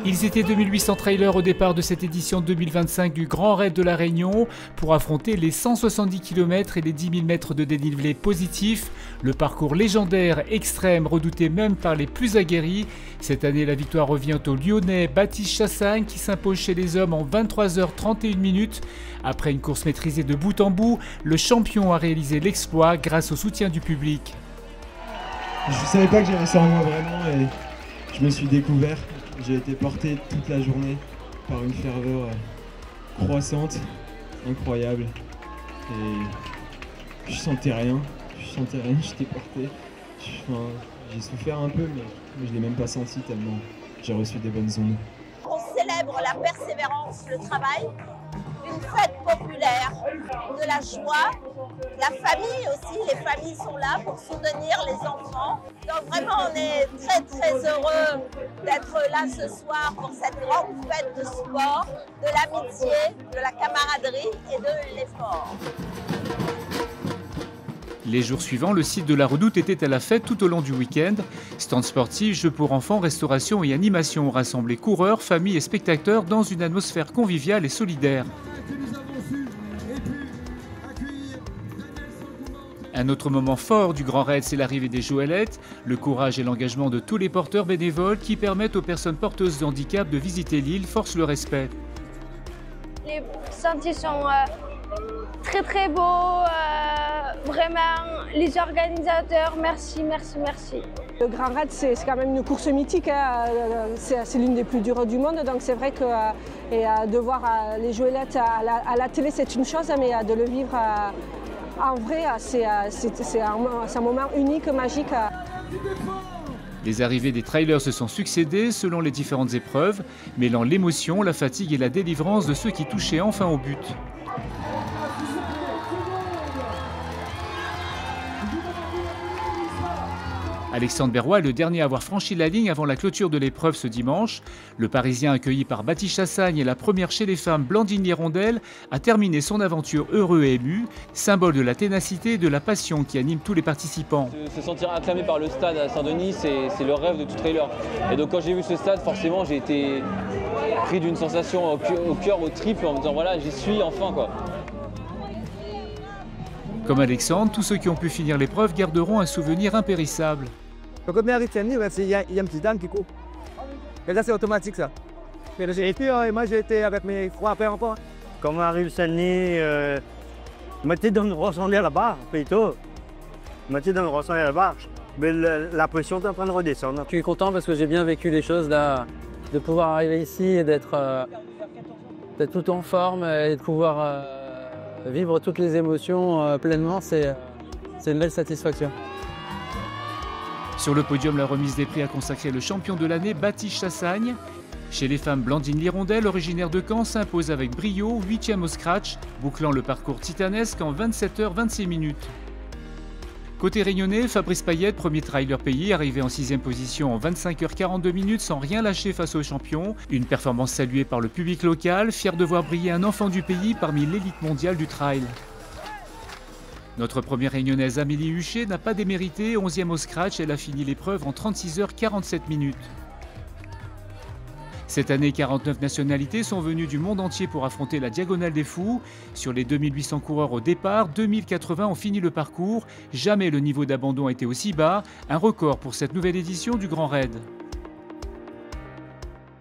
Ils étaient 2800 trailers au départ de cette édition 2025 du Grand Raid de la Réunion pour affronter les 170 km et les 10 000 mètres de dénivelé positif. Le parcours légendaire, extrême, redouté même par les plus aguerris. Cette année, la victoire revient au Lyonnais Baptiste Chassagne qui s'impose chez les hommes en 23h31 minutes. Après une course maîtrisée de bout en bout, le champion a réalisé l'exploit grâce au soutien du public. Je ne savais pas que j'avais ça en moi vraiment et je me suis découvert. J'ai été porté toute la journée par une ferveur croissante, incroyable. Et je sentais rien, j'étais porté. J'ai souffert un peu, mais je ne l'ai même pas senti tellement j'ai reçu des bonnes ondes. On célèbre la persévérance, le travail, une fête populaire, de la joie, la famille aussi, les familles sont là pour soutenir les enfants. Donc vraiment on est très heureux d'être là ce soir pour cette grande fête de sport, de l'amitié, de la camaraderie et de l'effort. Les jours suivants, le site de la Redoute était à la fête tout au long du week-end. Stands sportifs, jeux pour enfants, restauration et animation ont rassemblé coureurs, familles et spectateurs dans une atmosphère conviviale et solidaire. Un autre moment fort du Grand Raid, c'est l'arrivée des Joëlettes, le courage et l'engagement de tous les porteurs bénévoles qui permettent aux personnes porteuses de handicap de visiter l'île forcent le respect. Les sentiers sont très beaux, vraiment, les organisateurs, merci. Le Grand Raid, c'est quand même une course mythique, hein. C'est l'une des plus dures du monde, donc c'est vrai que de voir les Joëlettes à la télé, c'est une chose, mais de le vivre en vrai, c'est un moment unique, magique. Les arrivées des trailers se sont succédées selon les différentes épreuves, mêlant l'émotion, la fatigue et la délivrance de ceux qui touchaient enfin au but. Alexandre Berrois est le dernier à avoir franchi la ligne avant la clôture de l'épreuve ce dimanche. Le Parisien accueilli par Baptiste Chassagne et la première chez les femmes Blandine Hirondelle a terminé son aventure heureux et ému, symbole de la ténacité et de la passion qui anime tous les participants. Se sentir acclamé par le stade à Saint-Denis, c'est le rêve de tout trailer. Et donc quand j'ai vu ce stade, forcément j'ai été pris d'une sensation au cœur, au tripes, en me disant voilà, j'y suis enfin quoi. Comme Alexandre, tous ceux qui ont pu finir l'épreuve garderont un souvenir impérissable. Quand on arrive à Saint-Denis, il y a un petit dame qui court. Et là, c'est automatique, ça. J'ai été, moi, j'ai été avec mes 3 enfants. Quand on arrive à Saint-Denis, je m'étais dans le ressembler à la barre, plutôt. Je m'étais dans le ressembler à la barre. Mais la pression est en train de redescendre. Je suis content parce que j'ai bien vécu les choses, là, de pouvoir arriver ici et d'être tout en forme et de pouvoir vivre toutes les émotions pleinement, c'est une belle satisfaction. Sur le podium, la remise des prix a consacré le champion de l'année, Baptiste Chassagne. Chez les femmes, Blandine Hirondelle, originaire de Caen, s'impose avec brio, 8e au scratch, bouclant le parcours titanesque en 27h26 minutes. Côté réunionnais, Fabrice Payette, premier trailer payé, arrivé en 6e position en 25h42 minutes sans rien lâcher face aux champions. Une performance saluée par le public local, fier de voir briller un enfant du pays parmi l'élite mondiale du trail. Notre première réunionnaise Amélie Huchet n'a pas démérité, 11e au scratch, elle a fini l'épreuve en 36h47 minutes. Cette année, 49 nationalités sont venues du monde entier pour affronter la Diagonale des Fous. Sur les 2800 coureurs au départ, 2080 ont fini le parcours. Jamais le niveau d'abandon a été aussi bas, un record pour cette nouvelle édition du Grand Raid.